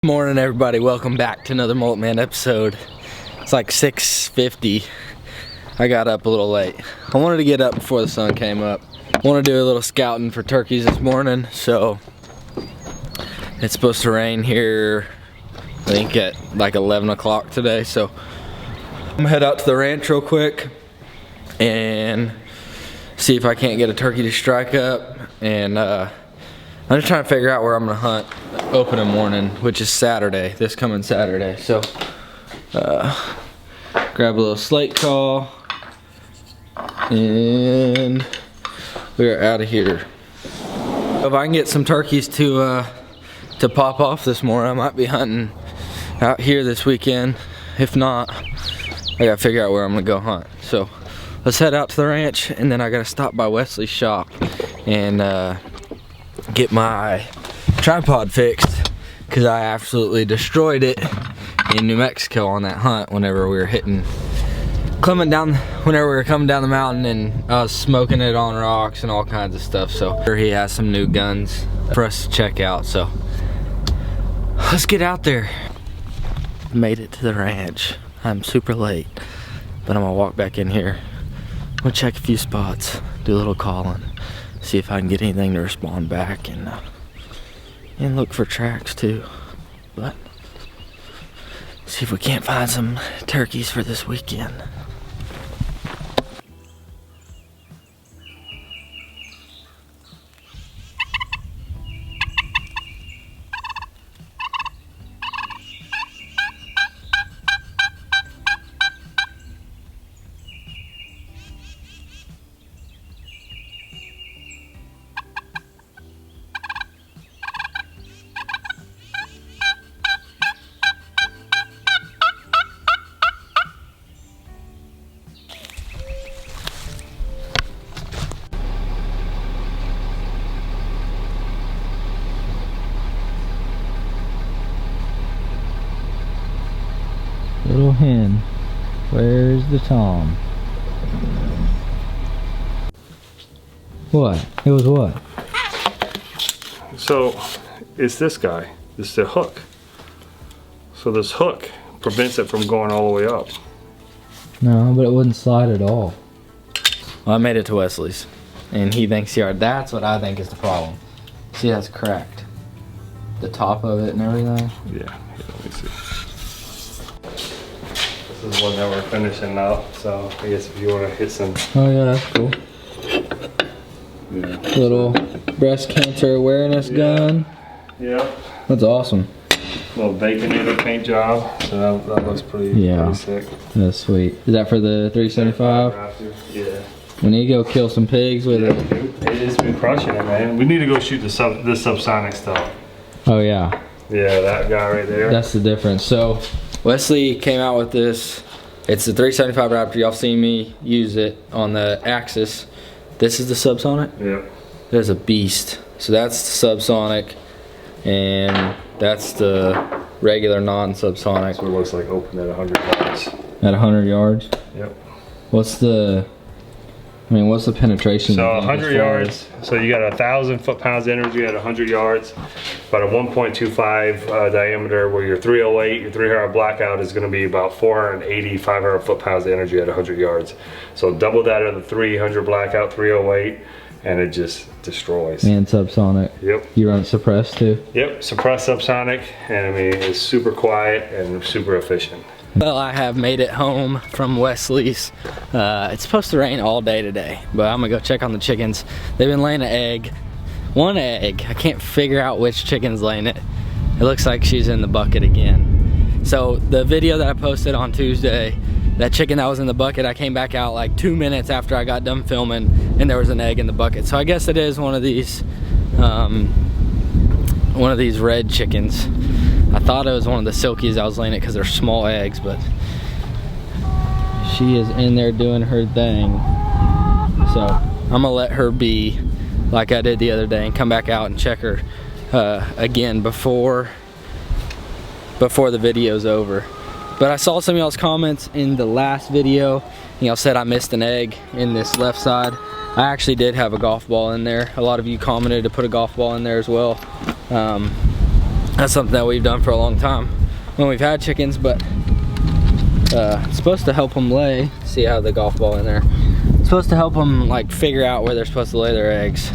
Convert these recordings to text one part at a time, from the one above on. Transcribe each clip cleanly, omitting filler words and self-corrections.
Morning everybody, welcome back to another Moltman episode. It's like 6:50. I got up a little late. I wanted to get up before the sun came up. I want to do a little scouting for turkeys this morning, so it's supposed to rain here I think at like 11 o'clock today, so I'm gonna head out to the ranch real quick and see if I can't get a turkey to strike up. And I'm just trying to figure out where I'm gonna hunt opening morning, which is Saturday, this coming Saturday. So grab a little slate call and we're out of here. If I can get some turkeys to pop off this morning, I might be hunting out here this weekend. If not, I gotta figure out where I'm gonna go hunt. So let's head out to the ranch, and then I gotta stop by Wesley's shop and get my tripod fixed, because I absolutely destroyed it in New Mexico on that hunt whenever we were coming down the mountain, and I was smoking it on rocks and all kinds of stuff. So he has some new guns for us to check out, so let's get out there. Made it to the ranch. I'm super late, but I'm gonna walk back in here. I'm gonna check a few spots, do a little calling, see if I can get anything to respond back, and look for tracks too. But see if we can't find some turkeys for this weekend. Little hen, where's the tom? What? It was what? So it's this guy. This is the hook. So this hook prevents it from going all the way up. No, but it wouldn't slide at all. Well, I made it to Wesley's, and he thinks that's what I think is the problem. See, that's cracked. The top of it and everything. Yeah, let me see. This is one that we're finishing up, so I guess if you want to hit some. Oh yeah, that's cool. Yeah. Little breast cancer awareness gun. Yeah. That's awesome. Little baconator paint job, so that looks pretty sick. That's sweet. Is that for the 375? Yeah. We need to go kill some pigs with it. Dude, it's been crushing it, man. We need to go shoot this subsonic stuff. Oh yeah. Yeah, that guy right there. That's the difference. So Wesley came out with this. It's the 375 Raptor. Y'all seen me use it on the Axis. This is the subsonic. Yep. There's a beast. So that's the subsonic, and that's the regular non-subsonic. So it looks like open at 100 yards. At 100 yards. Yep. What's the penetration? So 100 yards. So you got 1,000 foot-pounds energy at 100 yards. About a 1.25 diameter, where your 308, your 300 blackout is going to be about 480, 500 foot-pounds of energy at 100 yards. So double that at the 300 blackout, 308, and it just destroys. And subsonic. Yep. You run it suppressed too? Yep, suppressed subsonic, and I mean, it's super quiet and super efficient. Well, I have made it home from Wesley's. It's supposed to rain all day today, but I'm gonna go check on the chickens. They've been laying an egg. One egg. I can't figure out which chicken's laying it. It looks like she's in the bucket again. So the video that I posted on Tuesday, that chicken that was in the bucket, I came back out like 2 minutes after I got done filming, and there was an egg in the bucket. So I guess it is one of these red chickens. I thought it was one of the silkies I was laying it because they're small eggs, but she is in there doing her thing. So I'm gonna let her be like I did the other day and come back out and check her again before the video's over. But I saw some of y'all's comments in the last video. Y'all said I missed an egg in this left side. I actually did have a golf ball in there. A lot of you commented to put a golf ball in there as well. That's something that we've done for a long time when we've had chickens, but it's supposed to help them lay. See how the golf ball in there. It's supposed to help them like figure out where they're supposed to lay their eggs.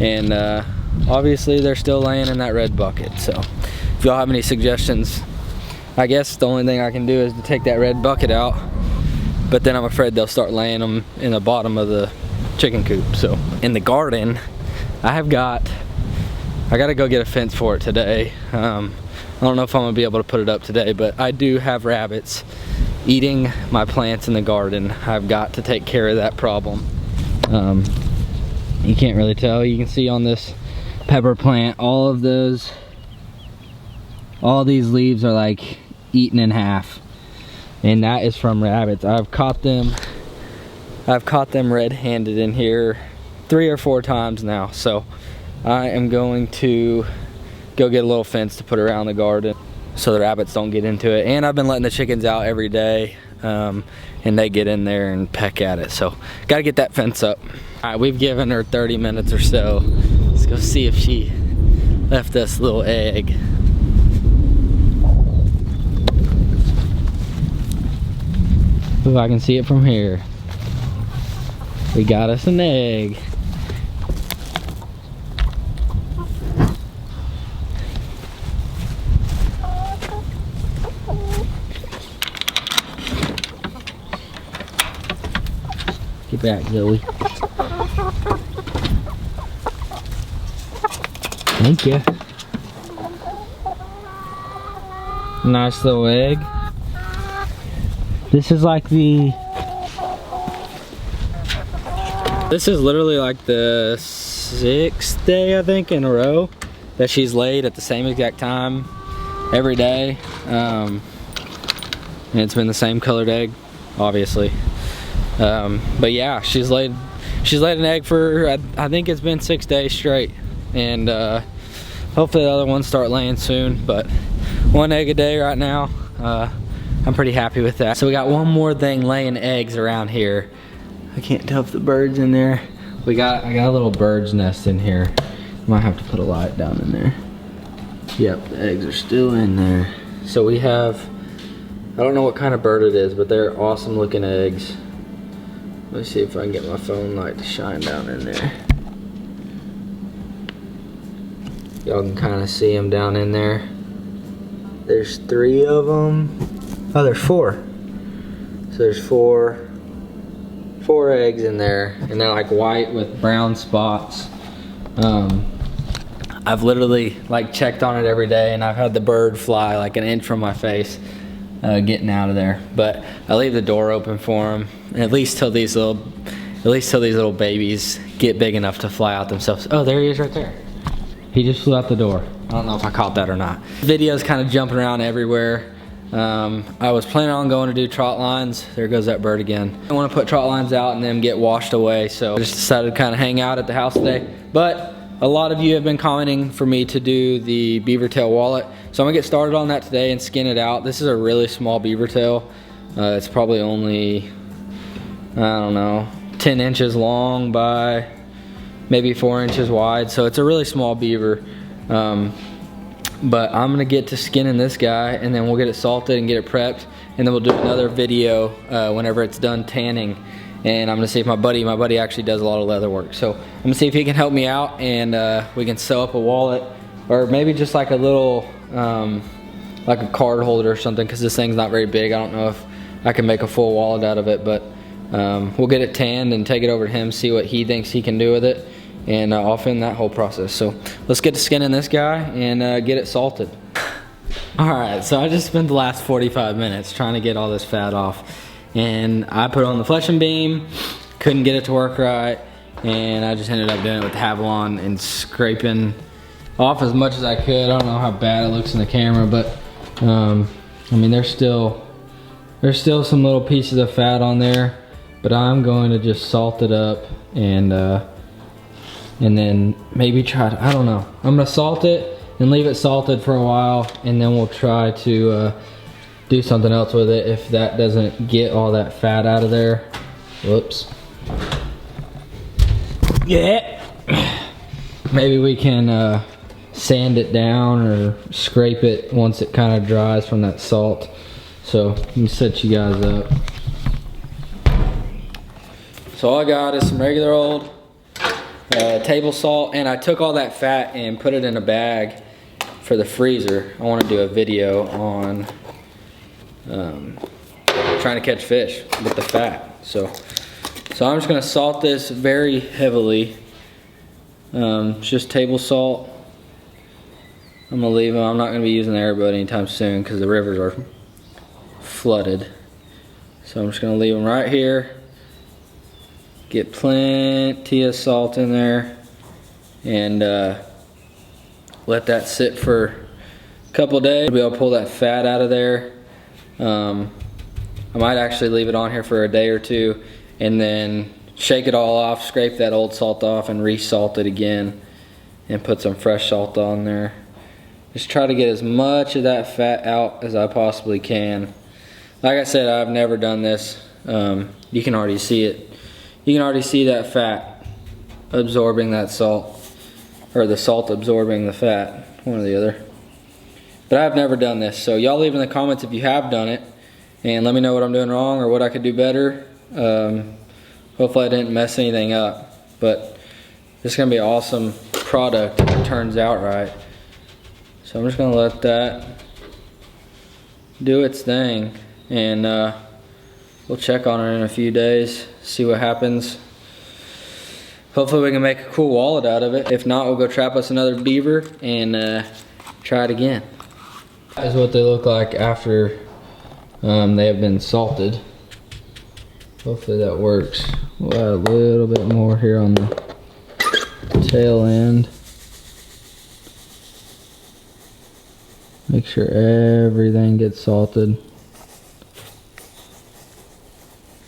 And obviously they're still laying in that red bucket. So if y'all have any suggestions, I guess the only thing I can do is to take that red bucket out, but then I'm afraid they'll start laying them in the bottom of the chicken coop. So in the garden, I gotta go get a fence for it today. I don't know if I'm gonna be able to put it up today, but I do have rabbits eating my plants in the garden. I've got to take care of that problem. You can't really tell. You can see on this pepper plant, all these leaves are like eaten in half, and that is from rabbits. I've caught them red-handed in here 3 or 4 times now. So I am going to go get a little fence to put around the garden so the rabbits don't get into it. And I've been letting the chickens out every day, and they get in there and peck at it. So gotta get that fence up. All right, we've given her 30 minutes or so. Let's go see if she left us a little egg. If I can see it from here. We got us an egg. Get back, Zoe. Thank you. Nice little egg. This is literally like the 6th day, I think, in a row that she's laid at the same exact time every day. And it's been the same colored egg, obviously. But yeah, she's laid an egg for, I think it's been 6 days straight. And hopefully the other ones start laying soon, but 1 egg a day right now. I'm pretty happy with that. So we got one more thing laying eggs around here. I can't tell if the bird's in there. I got a little bird's nest in here. Might have to put a light down in there. Yep, the eggs are still in there. So we have, I don't know what kind of bird it is, but they're awesome looking eggs. Let's see if I can get my phone light to shine down in there. Y'all can kind of see them down in there. There's 3 of them. Oh, there's 4. So there's 4 eggs in there, and they're like white with brown spots. I've literally like checked on it every day, and I've had the bird fly like an inch from my face getting out of there. But I leave the door open for them, at least till these little babies get big enough to fly out themselves. Oh, there he is right there. He just flew out the door. I don't know if I caught that or not. The video's kind of jumping around everywhere. I was planning on going to do trot lines. There goes that bird again. I want to put trot lines out and then get washed away, so I just decided to kind of hang out at the house today. But a lot of you have been commenting for me to do the beaver tail wallet, so I'm gonna get started on that today and skin it out. This is a really small beaver tail. It's probably only, I don't know, 10 inches long by maybe 4 inches wide, so it's a really small beaver. But I'm gonna get to skinning this guy, and then we'll get it salted and get it prepped, and then we'll do another video whenever it's done tanning. And I'm gonna see if my buddy actually does a lot of leather work, so I'm gonna see if he can help me out, and we can sew up a wallet, or maybe just like a little like a card holder or something, because this thing's not very big. I don't know if I can make a full wallet out of it, but we'll get it tanned and take it over to him, see what he thinks he can do with it, and I'll film that whole process. So let's get to skinning this guy and get it salted. Alright, so I just spent the last 45 minutes trying to get all this fat off, and I put on the fleshing beam, couldn't get it to work right, and I just ended up doing it with the Havilon and scraping off as much as I could. I don't know how bad it looks in the camera, but I mean, there's still some little pieces of fat on there, but I'm going to just salt it up and then maybe try to, I don't know. I'm gonna salt it and leave it salted for a while, and then we'll try to do something else with it if that doesn't get all that fat out of there. Whoops. Yeah. Maybe we can sand it down or scrape it once it kind of dries from that salt. So let me set you guys up. So all I got is some regular old table salt, and I took all that fat and put it in a bag for the freezer. I want to do a video on trying to catch fish with the fat. So I'm just gonna salt this very heavily. It's just table salt. I'm gonna leave them. I'm not gonna be using the airboat anytime soon because the rivers are flooded. So I'm just gonna leave them right here. Get plenty of salt in there and let that sit for a couple of days. I'll be able to pull that fat out of there. I might actually leave it on here for a day or two and then shake it all off, scrape that old salt off and re-salt it again and put some fresh salt on there. Just try to get as much of that fat out as I possibly can. Like I said, I've never done this. You can already see it. You can already see that fat absorbing that salt, or the salt absorbing the fat, one or the other. But I've never done this, so y'all leave in the comments if you have done it, and let me know what I'm doing wrong or what I could do better. Hopefully I didn't mess anything up, but this is gonna be an awesome product if it turns out right. So I'm just gonna let that do its thing, and we'll check on it in a few days, see what happens. Hopefully we can make a cool wallet out of it. If not, we'll go trap us another beaver and try it again. That is what they look like after they have been salted. Hopefully that works. We'll add a little bit more here on the tail end. Make sure everything gets salted.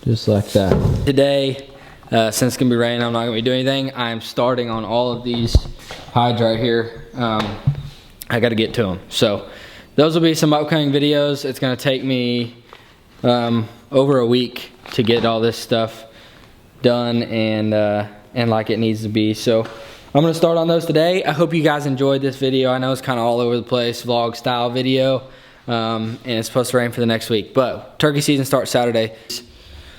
Just like that. Today, since it's gonna be raining, I'm not gonna be doing anything. I'm starting on all of these hides right here. I gotta get to them. So those will be some upcoming videos. It's gonna take me over a week to get all this stuff done and like it needs to be. So I'm gonna start on those today. I hope you guys enjoyed this video. I know it's kind of all over the place, vlog style video, and it's supposed to rain for the next week, but turkey season starts Saturday.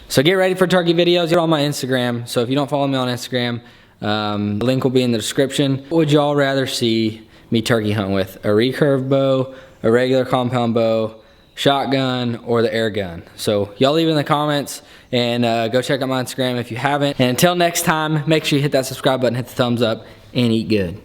So get ready for turkey videos. You're on my Instagram, so if you don't follow me on Instagram, the link will be in the description. What would y'all rather see me turkey hunt with? A recurve bow, a regular compound bow, shotgun, or the air gun? So y'all leave in the comments, and go check out my Instagram if you haven't. And until next time, make sure you hit that subscribe button, hit the thumbs up, and eat good.